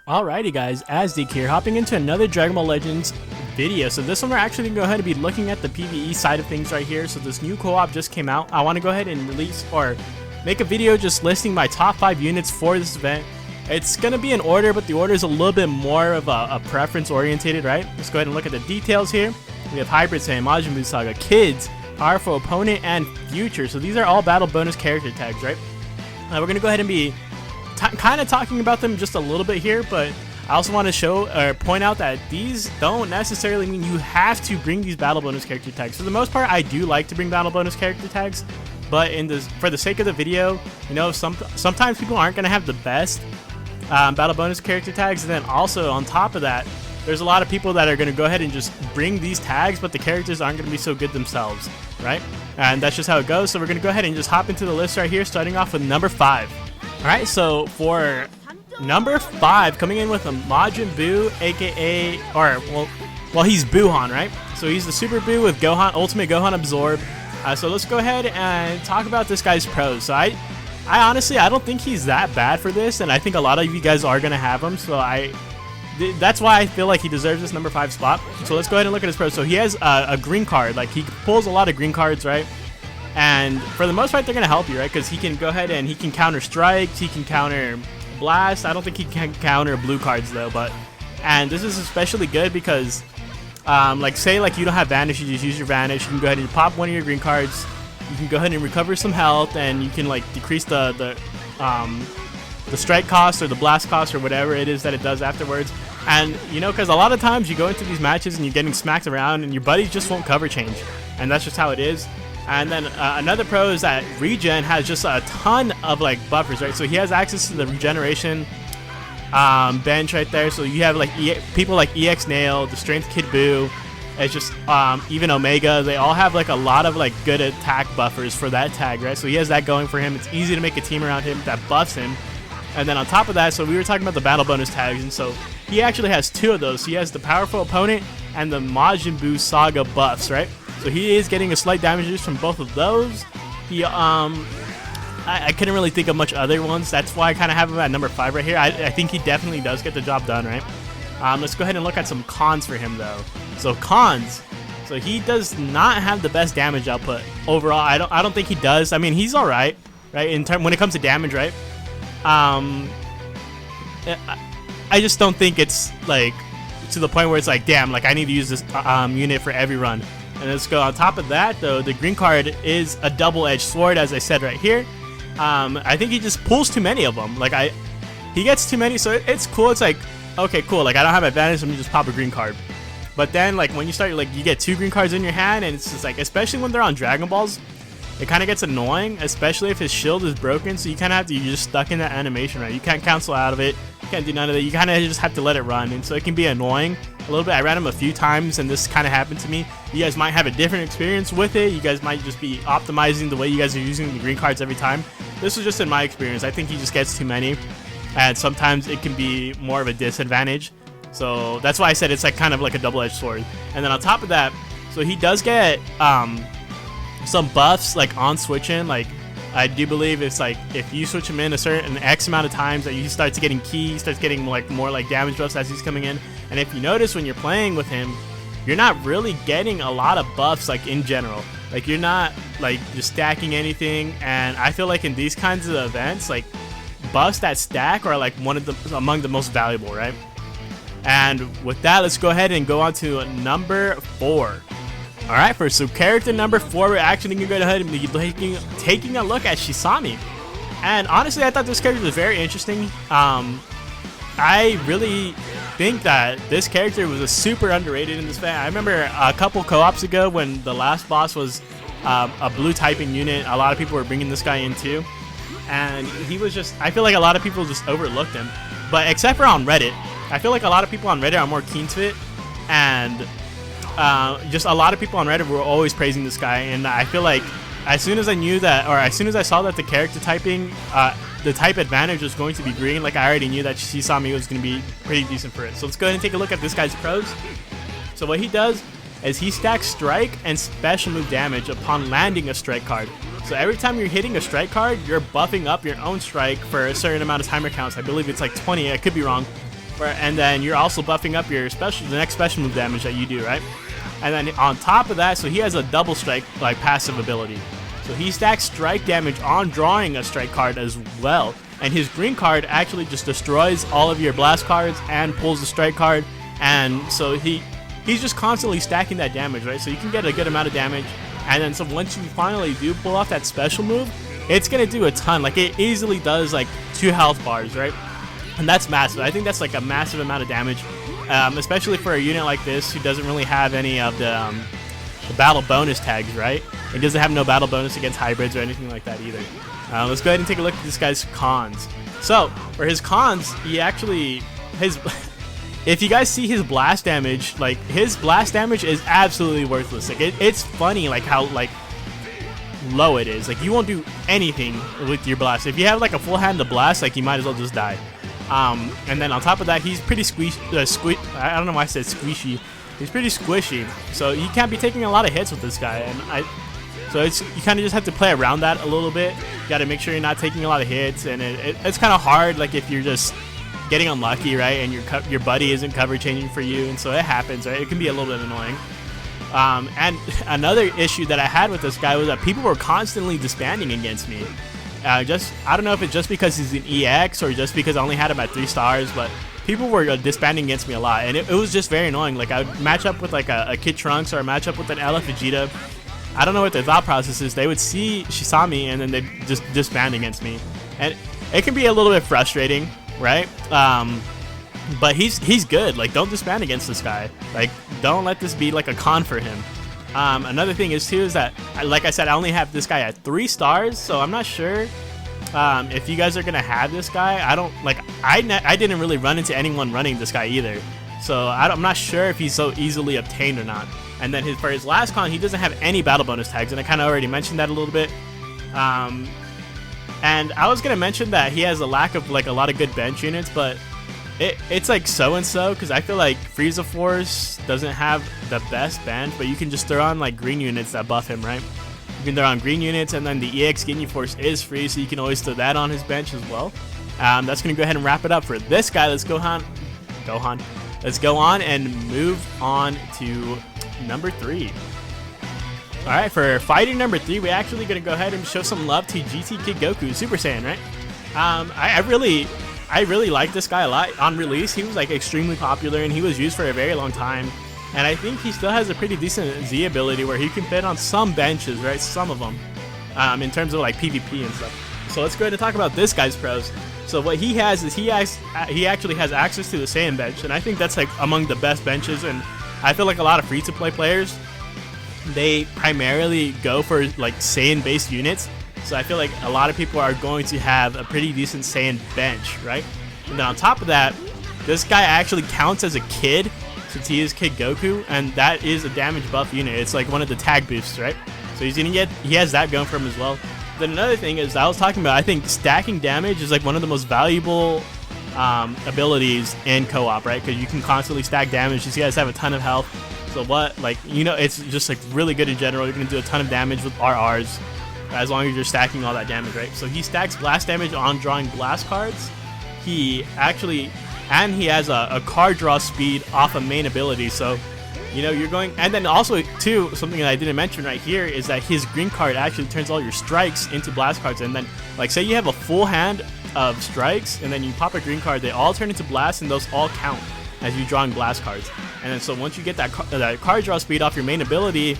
Alrighty guys, Azdik here, hopping into another Dragon Ball Legends video. So this one we're actually going to go ahead and be looking at the PvE side of things right here. So this new co-op just came out. I want to go ahead and release or make a video just listing my top 5 units for this event. It's going to be in order, but the order is a little bit more of a preference orientated, right? Let's go ahead and look at the details here. We have Hybrid Saiyan, Majin Buu Saga, Kids, Powerful Opponent, and Future. So these are all battle bonus character tags, right? We're going to go ahead and be kind of talking about them just a little bit here, but I also want to show or point out that these don't necessarily mean you have to bring these battle bonus character tags. For the most part, I do like to bring battle bonus character tags, but for the sake of the video, you know, sometimes people aren't going to have the best battle bonus character tags, and then also on top of that, there's a lot of people that are going to go ahead and just bring these tags, but the characters aren't going to be so good themselves, right? And that's just how it goes. So we're going to go ahead and just hop into the list right here, starting off with number 5. Alright, so for number 5, coming in with a Majin Buu, aka, well, he's Buuhan, right? So he's the Super Buu with Gohan, Ultimate Gohan Absorb. So let's go ahead and talk about this guy's pros. So I honestly, I don't think he's that bad for this, and I think a lot of you guys are going to have him, so that's why I feel like he deserves this number 5 spot. So let's go ahead and look at his pros. So he has a green card, like he pulls a lot of green cards, right? And for the most part, they're going to help you, right? Because he can go ahead and he can counter strikes, he can counter blast. I don't think he can counter blue cards though, and this is especially good because, like say like you don't have vanish, you just use your vanish. You can go ahead and pop one of your green cards. You can go ahead and recover some health, and you can like decrease the strike cost or the blast cost or whatever it is that it does afterwards. And you know, because a lot of times you go into these matches and you're getting smacked around, and your buddies just won't cover change, and that's just how it is. And then another pro is that Regen has just a ton of like buffers, right? So he has access to the regeneration bench right there. So you have like people like EX Nail, the Strength Kid Buu, it's just even Omega. They all have like a lot of like good attack buffers for that tag, right? So he has that going for him. It's easy to make a team around him that buffs him. And then on top of that, so we were talking about the battle bonus tags, and so he actually has 2 of those. He has the Powerful Opponent and the Majin Buu Saga buffs, right? So he is getting a slight damage reduce from both of those. He, I couldn't really think of much other ones. That's why I kind of have him at number 5 right here. I think he definitely does get the job done, right? Let's go ahead and look at some cons for him, though. So cons. So he does not have the best damage output overall. I don't think he does. I mean, he's all right, right? When it comes to damage, right? I just don't think it's like to the point where it's like, damn, like I need to use this unit for every run. And let's go on top of that, though. The green card is a double-edged sword, as I said right here. I think he just pulls too many of them. Like he gets too many, so it's cool. It's like, okay, cool. Like I don't have advantage, let me just pop a green card. But then, like when you start, like you get 2 green cards in your hand, and it's just like, especially when they're on Dragon Balls, it kind of gets annoying, especially if his shield is broken. So you kind of have to, you're just stuck in that animation, right? You can't cancel out of it. You can't do none of it. You kind of just have to let it run, and so it can be annoying a little bit. I ran him a few times, and this kind of happened to me. You guys might have a different experience with it. You guys might just be optimizing the way you guys are using the green cards every time. This was just in my experience. I think he just gets too many, and sometimes it can be more of a disadvantage. So that's why I said it's like kind of like a double-edged sword. And then on top of that, so he does get some buffs like on switching. Like I do believe it's like if you switch him in a certain X amount of times, that he starts getting key, he starts getting like more like damage buffs as he's coming in. And if you notice when you're playing with him, you're not really getting a lot of buffs like in general. Like you're not like just stacking anything. And I feel like in these kinds of events, like buffs that stack are like among the most valuable, right? And with that, let's go ahead and go on to number 4. Alright, so character number 4, we're actually going to go ahead and be taking a look at Shisami. And honestly, I thought this character was very interesting. I really think that this character was a super underrated in this fan. I remember a couple co-ops ago when the last boss was a blue typing unit, a lot of people were bringing this guy in too. And he was just, I feel like a lot of people just overlooked him. But except for on Reddit, I feel like a lot of people on Reddit are more keen to it. And just a lot of people on Reddit were always praising this guy, and I feel like as soon as I knew that, or as soon as I saw that the character typing, the type advantage was going to be green, like I already knew that Shisami was going to be pretty decent for it. So let's go ahead and take a look at this guy's pros. So what he does is he stacks strike and special move damage upon landing a strike card. So every time you're hitting a strike card, you're buffing up your own strike for a certain amount of timer counts. I believe it's like 20, I could be wrong. And then you're also buffing up your the next special move damage that you do, right? And then on top of that, so he has a double strike like passive ability. So he stacks strike damage on drawing a strike card as well. And his green card actually just destroys all of your blast cards and pulls the strike card. And so he's just constantly stacking that damage, right? So you can get a good amount of damage. And then so once you finally do pull off that special move, it's going to do a ton. Like it easily does like 2 health bars, right? And that's massive. I think that's like a massive amount of damage, especially for a unit like this who doesn't really have any of the battle bonus tags, right? It doesn't have no battle bonus against hybrids or anything like that either. Let's go ahead and take a look at this guy's cons. So for his cons, he actually if you guys see his blast damage, like his blast damage is absolutely worthless. Like it's funny like how like low it is. Like you won't do anything with your blast. If you have like a full hand to blast, like you might as well just die. And then on top of that, he's pretty I don't know why I said squishy. He's pretty squishy, so you can't be taking a lot of hits with this guy. And so you kind of just have to play around that a little bit. You got to make sure you're not taking a lot of hits, and it's kind of hard. Like if you're just getting unlucky, right, and your buddy isn't cover changing for you, and so it happens, right? It can be a little bit annoying. And another issue that I had with this guy was that people were constantly disbanding against me. I don't know if it's just because he's an EX or just because I only had him at 3 stars, but people were disbanding against me a lot, and it was just very annoying. Like I would match up with like a Kid Trunks or match up with an LF Vegeta. I don't know what their thought process is. They would see Shisami and then they'd just disband against me, and it can be a little bit frustrating, right? But he's good. Like don't disband against this guy. Like don't let this be like a con for him. Another thing is too is that, like I said, I only have this guy at 3 stars, so I'm not sure if you guys are gonna have this guy. I didn't really run into anyone running this guy either, so I'm not sure if he's so easily obtained or not. And then for his last con, he doesn't have any battle bonus tags, and I kind of already mentioned that a little bit. And I was gonna mention that he has a lack of like a lot of good bench units, but it's like so and so, because I feel like Frieza Force doesn't have the best bench, but you can just throw on like green units that buff him, right? You can throw on green units, and then the EX Ginyu Force is free, so you can always throw that on his bench as well. That's gonna go ahead and wrap it up for this guy. Let's go on and move on to number 3. All right, for fighting number 3, we're actually gonna go ahead and show some love to GT Kid Goku, Super Saiyan, right? I really like this guy a lot. On release, he was like extremely popular, and he was used for a very long time. And I think he still has a pretty decent Z ability where he can fit on some benches, right? Some of them, in terms of like PvP and stuff. So let's go ahead and talk about this guy's pros. So what he has is he actually has access to the Saiyan bench, and I think that's like among the best benches. And I feel like a lot of free-to-play players, they primarily go for like Saiyan-based units. So I feel like a lot of people are going to have a pretty decent Saiyan bench, right? And then on top of that, this guy actually counts as a kid, since he is Kid Goku, and that is a damage buff unit. It's like one of the tag boosts, right? So he has that going for him as well. Then another thing is, I was talking about, I think stacking damage is like one of the most valuable abilities in co-op, right? Because you can constantly stack damage. These guys have a ton of health. So it's just like really good in general. You're going to do a ton of damage with RRs, as long as you're stacking all that damage, right? So he stacks blast damage on drawing blast cards. He has a card draw speed off a main ability. So, you're going, and then also too, something that I didn't mention right here is that his green card actually turns all your strikes into blast cards. And then, like, say you have a full hand of strikes, and then you pop a green card, they all turn into blasts, and those all count as you drawing blast cards. And then so once you get that card draw speed off your main ability,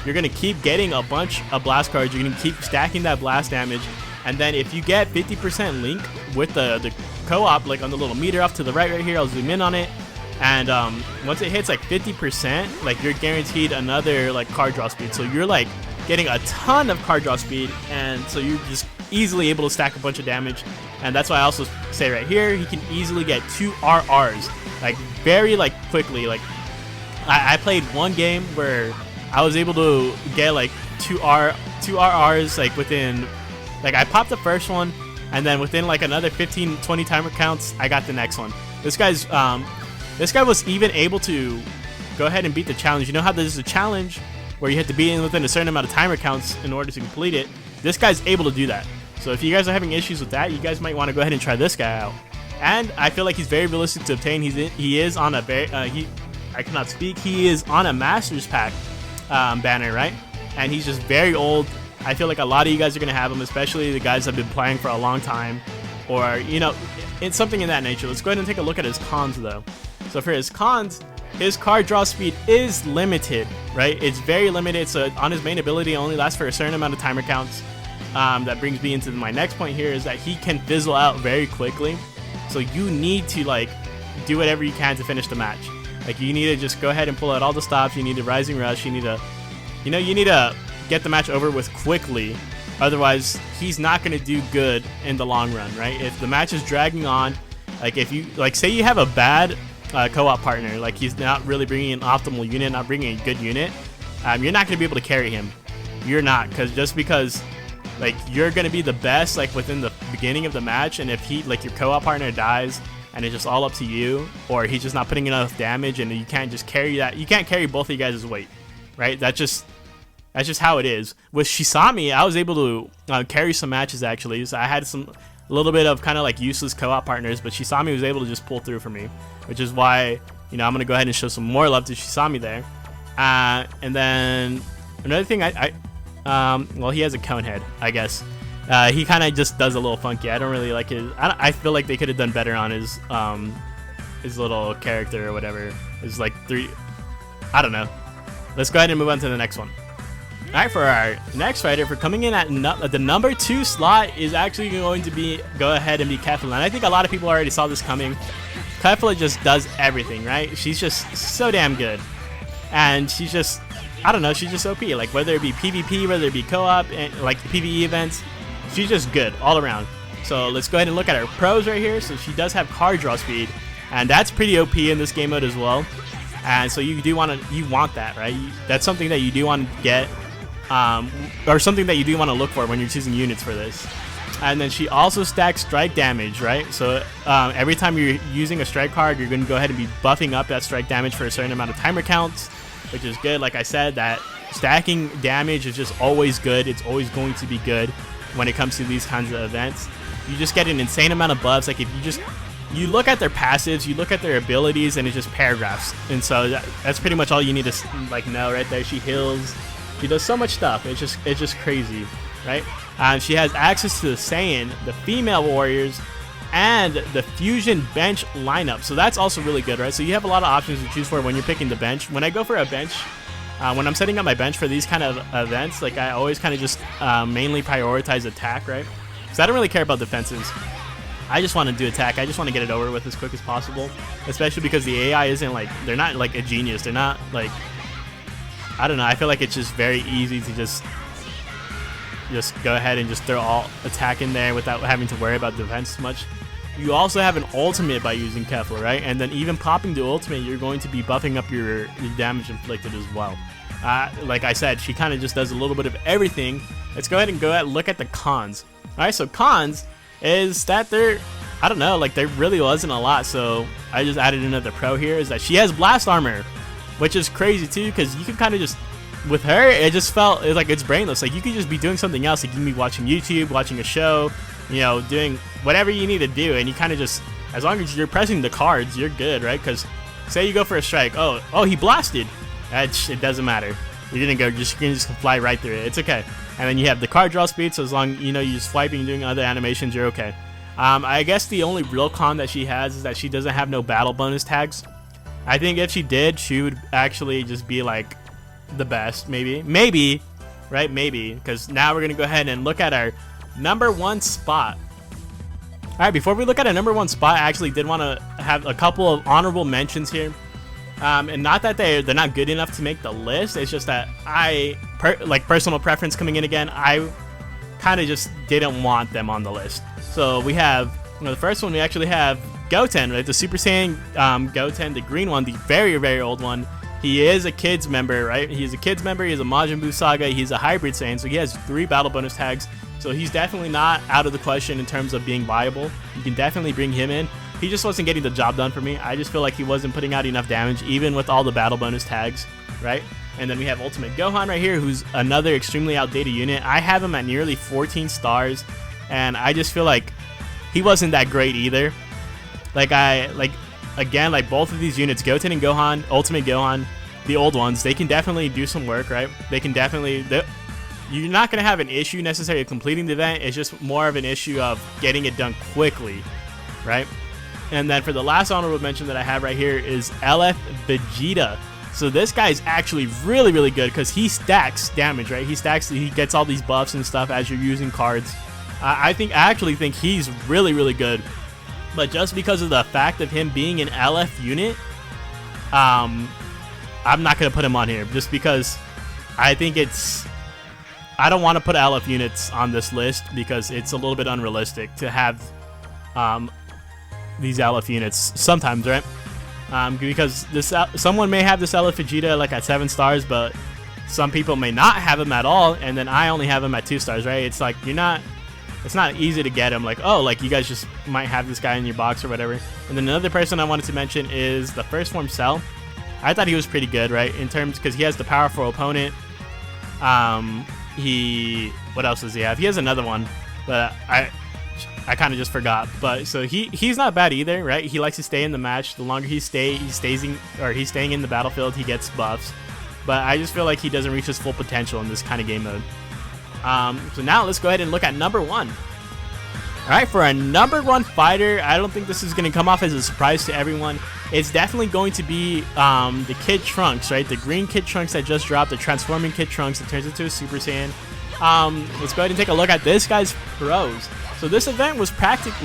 you're going to keep getting a bunch of blast cards. You're going to keep stacking that blast damage. And then if you get 50% link with the co-op, like on the little meter off to the right here, I'll zoom in on it. And once it hits like 50%, like you're guaranteed another like card draw speed. So you're like getting a ton of card draw speed. And so you're just easily able to stack a bunch of damage. And that's why I also say right here, he can easily get 2 RRs, like very like quickly. Like I played one game where I was able to get like 2 RRs like within, like I popped the first one, and then within like another 15-20 timer counts, I got the next one. This guy was even able to go ahead and beat the challenge. You know how there's a challenge where you have to be in within a certain amount of timer counts in order to complete it? This guy's able to do that. So if you guys are having issues with that, you guys might want to go ahead and try this guy out. and I feel like he's very realistic to obtain. He is on a I cannot speak. He is on a Masters Pack banner, right? And he's just very old. I feel like a lot of you guys are gonna have him, especially the guys that have been playing for a long time, or you know, it's something in that nature. Let's go ahead and take a look at his cons though. So for his cons, his card draw speed is limited, right? It's very limited. So on his main ability, it only lasts for a certain amount of timer counts. That brings me into my next point here, is that he can fizzle out very quickly. So you need to like do whatever you can to finish the match. Like you need to just go ahead and pull out all the stops. You need to Rising Rush. You need to, you need to get the match over with quickly. Otherwise, he's not going to do good in the long run, right? If the match is dragging on, like if you, like say you have a bad co-op partner, like he's not really bringing an optimal unit, not bringing a good unit, you're not going to be able to carry him. You're not, because like you're going to be the best like within the beginning of the match, and if he, like your co-op partner dies and it's just all up to you, or he's just not putting enough damage and you can't just carry that, you can't carry both of you guys' weight, right? That's just how it is. With Shisami, I was able to carry some matches actually. So I had a little bit of kind of like useless co-op partners, but Shisami was able to just pull through for me, which is why, I'm going to go ahead and show some more love to Shisami there. And then another thing, well, he has a cone head, I guess. He kind of just does a little funky. I don't really like his, I feel like they could have done better on his little character or whatever. It's like I don't know. Let's go ahead and move on to the next one. Alright, for our next fighter, for coming in at the number 2 slot, is actually going to go ahead and be Kefla. And I think a lot of people already saw this coming. Kefla just does everything, right? She's just so damn good. And she's just, I don't know, she's just OP. Like whether it be PvP, whether it be co-op, and like PvE events, she's just good all around. So let's go ahead and look at her pros right here. So she does have card draw speed, and that's pretty OP in this game mode as well. And so you want that, right? That's something that you do want to get. Or something that you do want to look for when you're choosing units for this. And then she also stacks strike damage, right? So every time you're using a strike card, you're going to go ahead and be buffing up that strike damage for a certain amount of timer counts, which is good. Like I said, that stacking damage is just always good. It's always going to be good when it comes to these kinds of events. You just get an insane amount of buffs. Like if you look at their passives, you look at their abilities, and it's just paragraphs. And so that's pretty much all you need to like know right there. She heals. She does so much stuff. It's just crazy, right? She has access to the Saiyan, the female warriors, and the fusion bench lineup. So that's also really good, right? So you have a lot of options to choose for when you're picking the bench. When I go for a bench, when I'm setting up my bench for these kind of events, like I always kind of just mainly prioritize attack, right? Because I don't really care about defenses. I just want to do attack. I just want to get it over with as quick as possible, especially because the AI isn't like, they're not like a genius. They're not like, I don't know, I feel like it's just very easy to just go ahead and just throw all attack in there without having to worry about defense much. You also have an ultimate by using Kefla, right? And then even popping the ultimate, you're going to be buffing up your damage inflicted as well. Like I said, she kind of just does a little bit of everything. Let's go ahead and look at the cons. Alright, so cons is that I don't know, like there really wasn't a lot, so I just added another pro here, is that she has blast armor, which is crazy too, because you can kind of just, with her, it just felt like it's brainless. Like you could just be doing something else. Like you can be watching YouTube, watching a show, doing whatever you need to do, and you kind of just, as long as you're pressing the cards, you're good, right? Because say you go for a strike, oh, he blasted. It doesn't matter. You didn't go, you can just fly right through it. It's okay. And then you have the card draw speed, so as long you're swiping, doing other animations, you're okay. I guess the only real con that she has is that she doesn't have no battle bonus tags. I think if she did, she would actually just be like the best, maybe, right? Maybe, because now we're gonna go ahead and look at our number 1 spot. All right, before we look at our number 1 spot, I actually did want to have a couple of honorable mentions here, and not that they're not good enough to make the list. It's just that like personal preference coming in again, I kind of just didn't want them on the list. So we have, the first one, we actually have Goten, right? The Super Saiyan Goten, the green one, the very, very old one. He is a kids member, right? He's a kids member. He's a Majin Buu Saga. He's a hybrid Saiyan, so he has 3 battle bonus tags. So he's definitely not out of the question in terms of being viable. You can definitely bring him in. He just wasn't getting the job done for me. I just feel like he wasn't putting out enough damage, even with all the battle bonus tags, right? And then we have Ultimate Gohan right here, who's another extremely outdated unit. I have him at nearly 14 stars, and I just feel like he wasn't that great either. Again, like both of these units, Goten and Gohan, Ultimate Gohan, the old ones, they can definitely do some work, right? They can definitely, you're not going to have an issue necessarily completing the event. It's just more of an issue of getting it done quickly, right? And then for the last honorable mention that I have right here is LF Vegeta. So this guy is actually really, really good because he stacks damage, right? He gets all these buffs and stuff as you're using cards. I actually think he's really, really good. But just because of the fact of him being an LF unit, I'm not going to put him on here just because I think I don't want to put LF units on this list because it's a little bit unrealistic to have these LF units sometimes, right? Because someone may have this LF Vegeta like at 7 stars, but some people may not have him at all, and then I only have him at 2 stars, right? It's like it's not easy to get him. Like, oh, like you guys just might have this guy in your box or whatever. And then another person I wanted to mention is the first form Cell. I thought he was pretty good, right? In terms, because he has the powerful opponent. What else does he have? He has another one, but I kind of just forgot. But so he's not bad either, right? He likes to stay in the match. The longer he's staying in the battlefield, he gets buffs. But I just feel like he doesn't reach his full potential in this kind of game mode. So now let's go ahead and look at number 1. Alright, for a number 1 fighter, I don't think this is going to come off as a surprise to everyone. It's definitely going to be the Kid Trunks, right? The green Kid Trunks that just dropped, the transforming Kid Trunks that turns into a Super Saiyan. Let's go ahead and take a look at this guy's pros. So this event was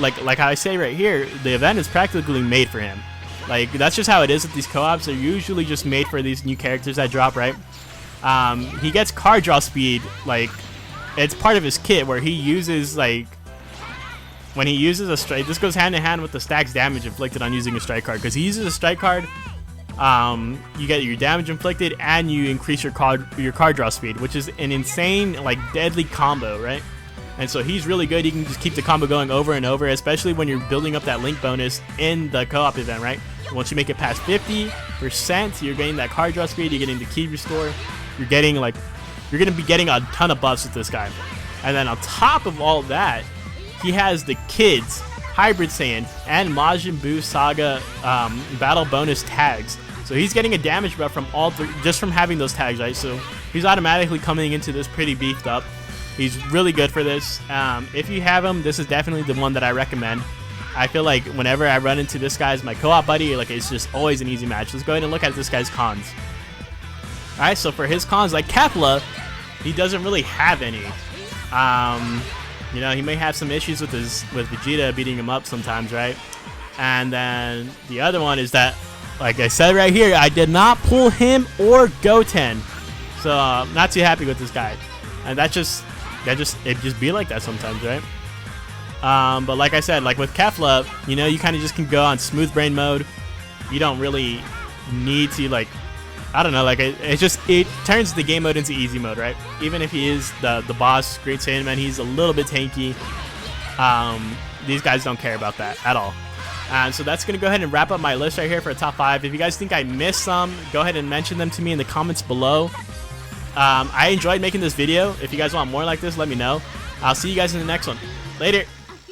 like I say right here, the event is practically made for him. Like, that's just how it is with these co-ops. They're usually just made for these new characters that drop, right? He gets card draw speed, like, it's part of his kit where he uses, like, when he uses a strike, this goes hand in hand with the stacks damage inflicted on using a strike card, because he uses a strike card, you get your damage inflicted and you increase your card draw speed, which is an insane, like, deadly combo, right? And so he's really good. He can just keep the combo going over and over, especially when you're building up that link bonus in the co-op event, right? Once you make it past 50%, you're getting that card draw speed, you're getting the key restore, you're going to be getting a ton of buffs with this guy. And then on top of all that, he has the Kids, Hybrid Saiyan, and Majin Buu Saga battle bonus tags. So he's getting a damage buff from all 3 just from having those tags, right? So he's automatically coming into this pretty beefed up. He's really good for this. If you have him, this is definitely the one that I recommend. I feel like whenever I run into this guy as my co-op buddy, like, it's just always an easy match. Let's go ahead and look at this guy's cons. Alright, so for his cons, like Kefla, he doesn't really have any. You know, he may have some issues with Vegeta beating him up sometimes, right? And then the other one is that, like I said right here, I did not pull him or Goten. So I'm not too happy with this guy. And it just be like that sometimes, right? But like I said, like with Kefla, you know, you kind of just can go on smooth brain mode. You don't really need to, like, I don't know, like it turns the game mode into easy mode, right? Even if he is the boss, Great SAIYAMAN, he's a little bit tanky. These guys don't care about that at all. So that's going to go ahead and wrap up my list right here for a top 5. If you guys think I missed some, go ahead and mention them to me in the comments below. I enjoyed making this video. If you guys want more like this, let me know. I'll see you guys in the next one. Later.